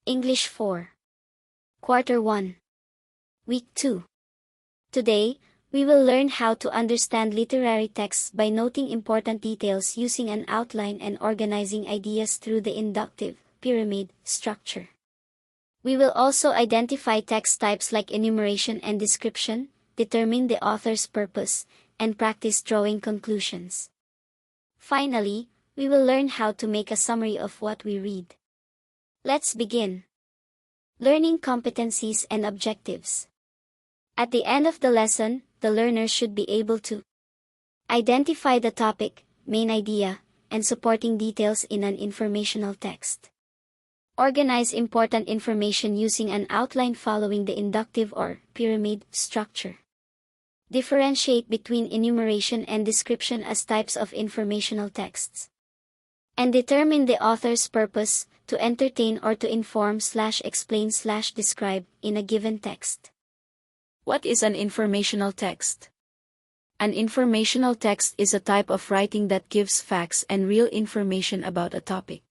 English 4. Quarter 1. Week 2. Today, we will learn how to understand literary texts by noting important details using an outline and organizing ideas through the inductive, pyramid, structure. We will also identify text types like enumeration and description, determine the author's purpose, and practice drawing conclusions. Finally, we will learn how to make a summary of what we read. Let's begin. Learning competencies and objectives. At the end of the lesson, the learner should be able to identify the topic, main idea, and supporting details in an informational text. Organize important information using an outline following the inductive or pyramid structure. Differentiate between enumeration and description as types of informational texts. And determine the author's purpose, to entertain or to inform/explain/describe in a given text. What is an informational text? An informational text is a type of writing that gives facts and real information about a topic.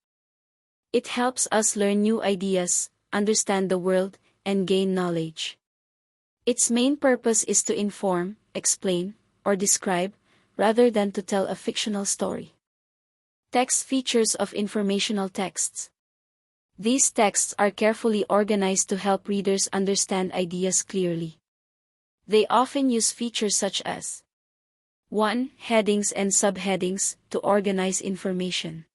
It helps us learn new ideas, understand the world, and gain knowledge. Its main purpose is to inform, explain, or describe, rather than to tell a fictional story. Text features of informational texts. These texts are carefully organized to help readers understand ideas clearly. They often use features such as 1. Headings and subheadings to organize information.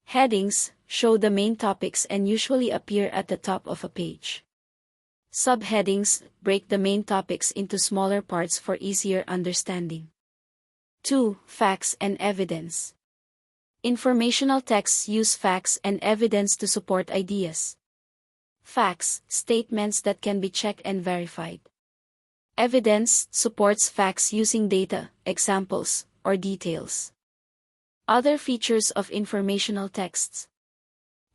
Headings show the main topics and usually appear at the top of a page. Subheadings break the main topics into smaller parts for easier understanding. 2. Facts and evidence. Informational texts use facts and evidence to support ideas. Facts, statements that can be checked and verified. Evidence supports facts using data, examples, or details. Other features of informational texts.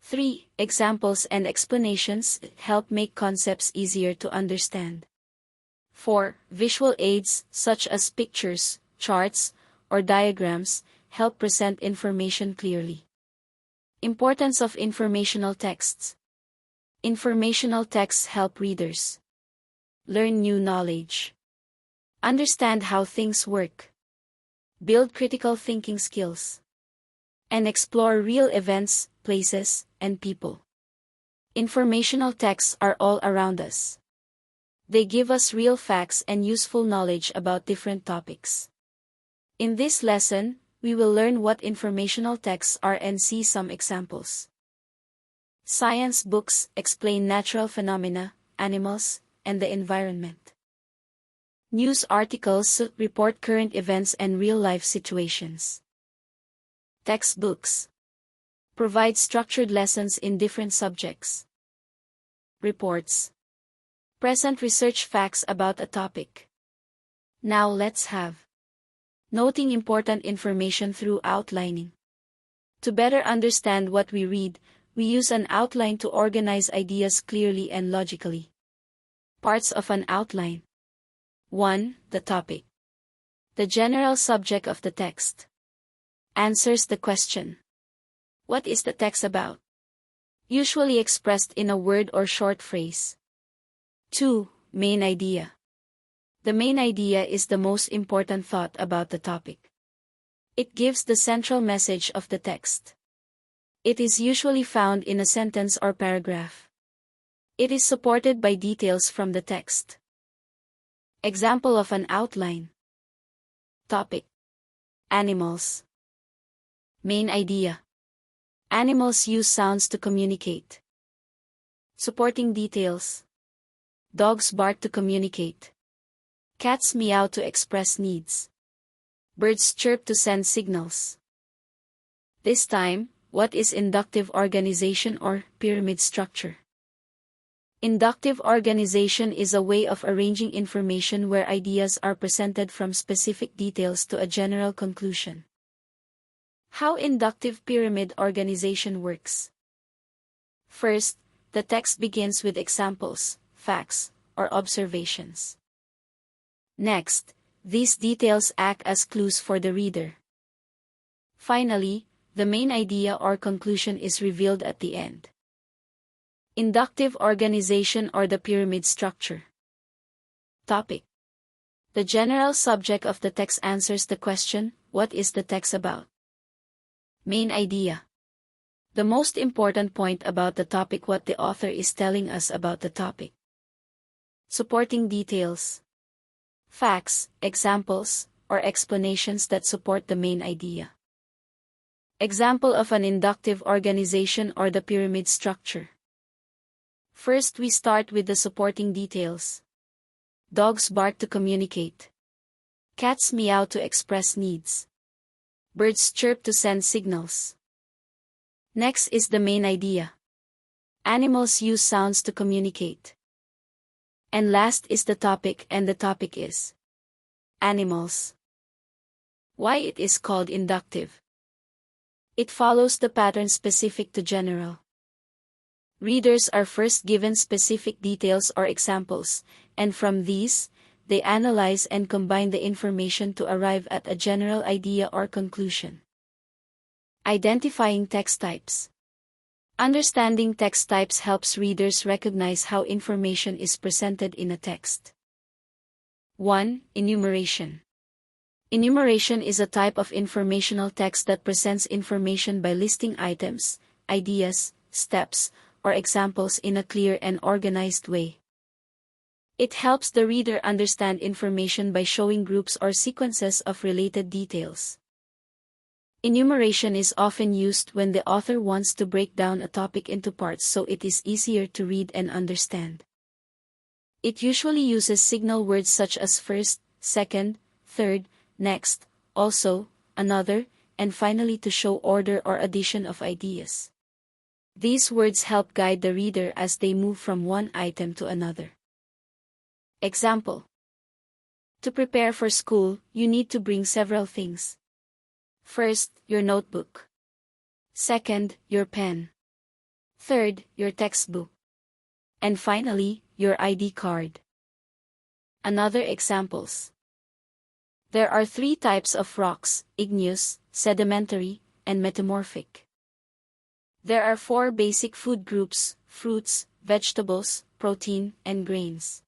3. Examples and explanations help make concepts easier to understand. 4. Visual aids, such as pictures, charts, or diagrams, help present information clearly. Importance of informational texts. Informational texts help readers learn new knowledge, understand how things work, build critical thinking skills, and explore real events, places, and people. Informational texts are all around us. They give us real facts and useful knowledge about different topics. In this lesson, we will learn what informational texts are and see some examples. Science books explain natural phenomena, animals, and the environment. News articles report current events and real-life situations. Textbooks provide structured lessons in different subjects. Reports present research facts about a topic. Now let's have noting important information through outlining. To better understand what we read, we use an outline to organize ideas clearly and logically. Parts of an outline. 1. The topic. The general subject of the text. Answers the question. What is the text about? Usually expressed in a word or short phrase. 2. Main idea. The main idea is the most important thought about the topic. It gives the central message of the text. It is usually found in a sentence or paragraph. It is supported by details from the text. Example of an outline. Topic. Animals. Main idea. Animals use sounds to communicate. Supporting details. Dogs bark to communicate. Cats meow to express needs. Birds chirp to send signals. This time, what is inductive organization or pyramid structure? Inductive organization is a way of arranging information where ideas are presented from specific details to a general conclusion. How inductive pyramid organization works? First, the text begins with examples, facts, or observations. Next, these details act as clues for the reader. Finally, the main idea or conclusion is revealed at the end. Inductive organization or the pyramid structure. Topic. The general subject of the text answers the question, what is the text about? Main idea. The most important point about the topic, what the author is telling us about the topic. Supporting details. Facts, examples, or explanations that support the main idea. Example of an inductive organization or the pyramid structure. First, we start with the supporting details. Dogs bark to communicate. Cats meow to express needs. Birds chirp to send signals. Next is the main idea. Animals use sounds to communicate. And last is the topic, and the topic is animals. Why it is called inductive? It follows the pattern specific to general. Readers are first given specific details or examples, and from these, they analyze and combine the information to arrive at a general idea or conclusion. Identifying text types. Understanding text types helps readers recognize how information is presented in a text. 1. Enumeration. Enumeration is a type of informational text that presents information by listing items, ideas, steps, or examples in a clear and organized way. It helps the reader understand information by showing groups or sequences of related details. Enumeration is often used when the author wants to break down a topic into parts so it is easier to read and understand. It usually uses signal words such as first, second, third, next, also, another, and finally to show order or addition of ideas. These words help guide the reader as they move from one item to another. Example. To prepare for school, you need to bring several things. First, your notebook. Second, your pen. Third, your textbook. And finally, your ID card. Another examples. There are 3 types of rocks: igneous, sedimentary, and metamorphic. There are 4 basic food groups: fruits, vegetables, protein, and grains.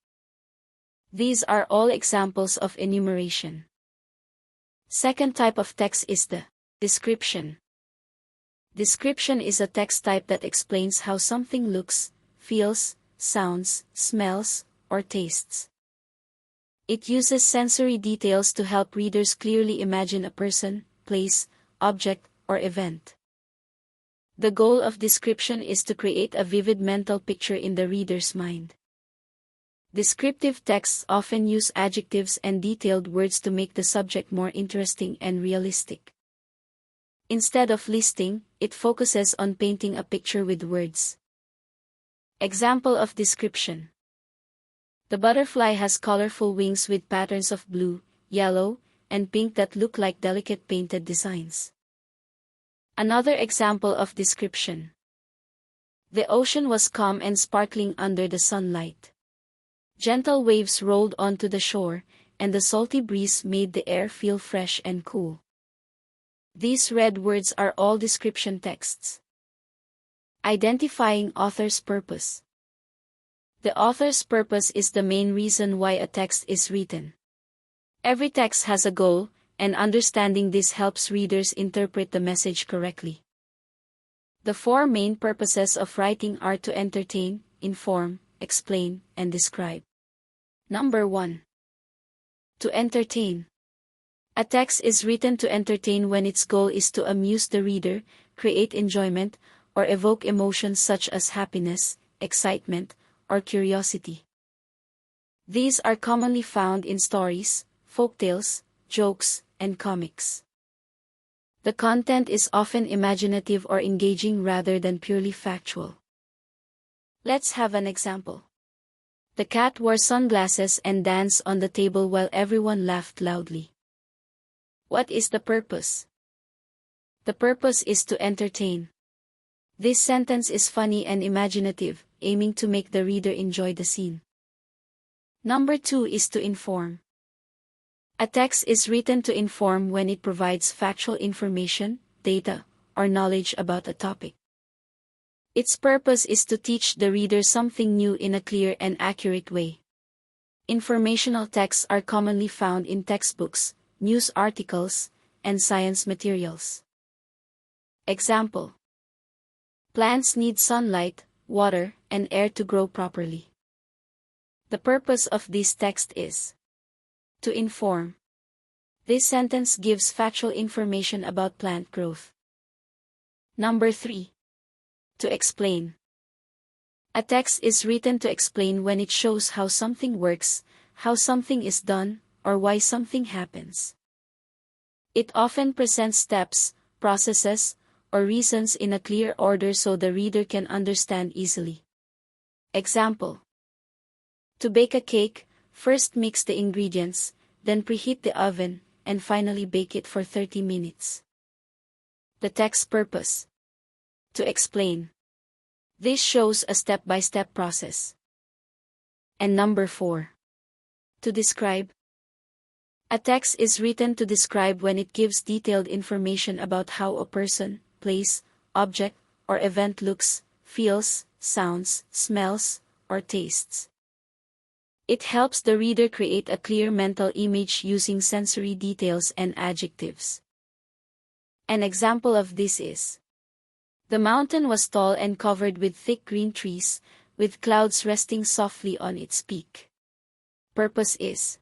These are all examples of enumeration. Second type of text is the description. Description is a text type that explains how something looks, feels, sounds, smells, or tastes. It uses sensory details to help readers clearly imagine a person, place, object, or event. The goal of description is to create a vivid mental picture in the reader's mind. Descriptive texts often use adjectives and detailed words to make the subject more interesting and realistic. Instead of listing, it focuses on painting a picture with words. Example of description. The butterfly has colorful wings with patterns of blue, yellow, and pink that look like delicate painted designs. Another example of description. The ocean was calm and sparkling under the sunlight. Gentle waves rolled onto the shore, and the salty breeze made the air feel fresh and cool. These red words are all description texts. Identifying author's purpose. The author's purpose is the main reason why a text is written. Every text has a goal, and understanding this helps readers interpret the message correctly. The 4 main purposes of writing are to entertain, inform, explain, and describe. Number 1. To entertain. A text is written to entertain when its goal is to amuse the reader, create enjoyment, or evoke emotions such as happiness, excitement, or curiosity. These are commonly found in stories, folktales, jokes, and comics. The content is often imaginative or engaging rather than purely factual. Let's have an example. The cat wore sunglasses and danced on the table while everyone laughed loudly. What is the purpose? The purpose is to entertain. This sentence is funny and imaginative, aiming to make the reader enjoy the scene. Number 2 is to inform. A text is written to inform when it provides factual information, data, or knowledge about a topic. Its purpose is to teach the reader something new in a clear and accurate way. Informational texts are commonly found in textbooks, news articles, and science materials. Example: plants need sunlight, water, and air to grow properly. The purpose of this text is to inform. This sentence gives factual information about plant growth. Number 3. To explain. A text is written to explain when it shows how something works, how something is done, or why something happens. It often presents steps, processes, or reasons in a clear order so the reader can understand easily. Example: to bake a cake, first mix the ingredients, then preheat the oven, and finally bake it for 30 minutes. The text purpose: to explain. This shows a step-by-step process. And number 4. To describe. A text is written to describe when it gives detailed information about how a person, place, object, or event looks, feels, sounds, smells, or tastes. It helps the reader create a clear mental image using sensory details and adjectives. An example of this is: the mountain was tall and covered with thick green trees, with clouds resting softly on its peak. Purpose is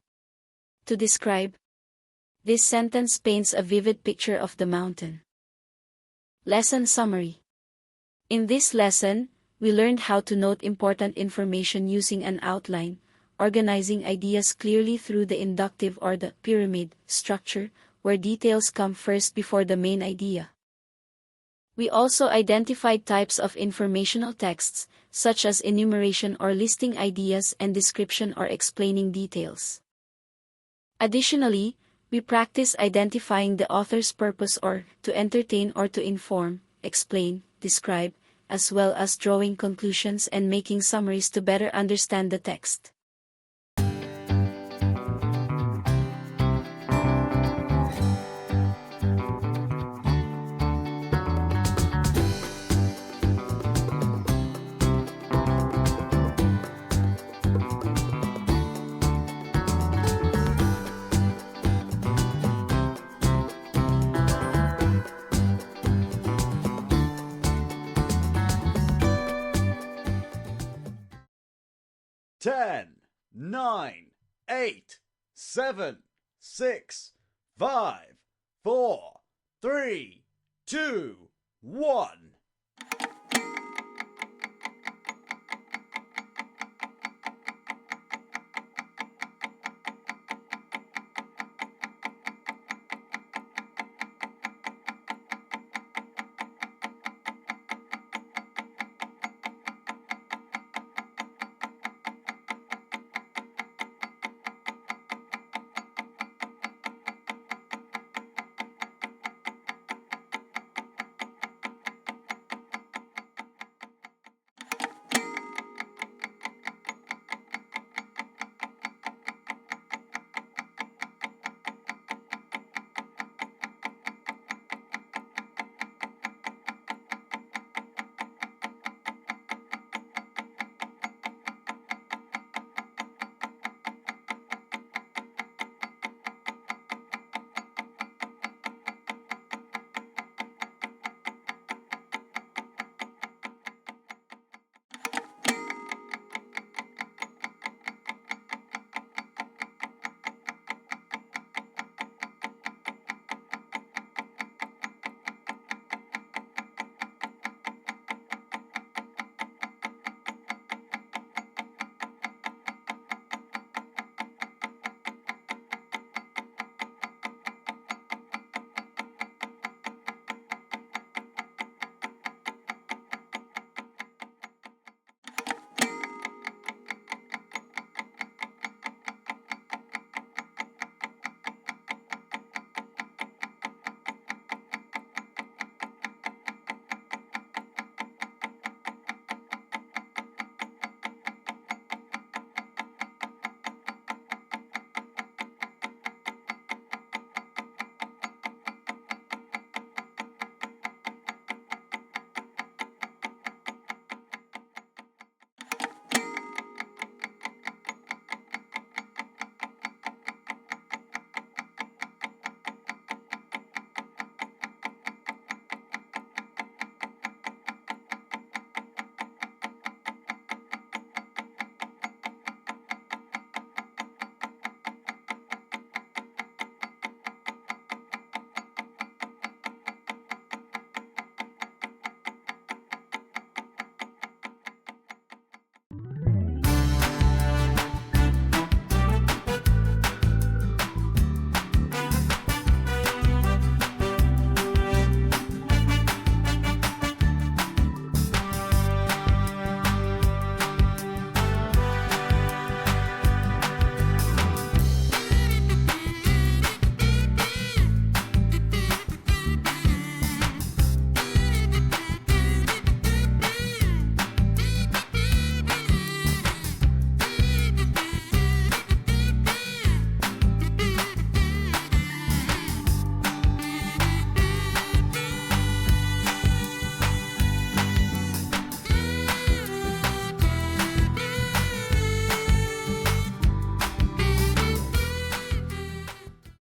to describe. This sentence paints a vivid picture of the mountain. Lesson summary. In this lesson, we learned how to note important information using an outline, organizing ideas clearly through the inductive or the pyramid structure, where details come first before the main idea. We also identified types of informational texts, such as enumeration or listing ideas and description or explaining details. Additionally, we practice identifying the author's purpose or to entertain or to inform, explain, describe, as well as drawing conclusions and making summaries to better understand the text. Ten, 9, 8, 7, 6, 5, 4, 3, 2, 1.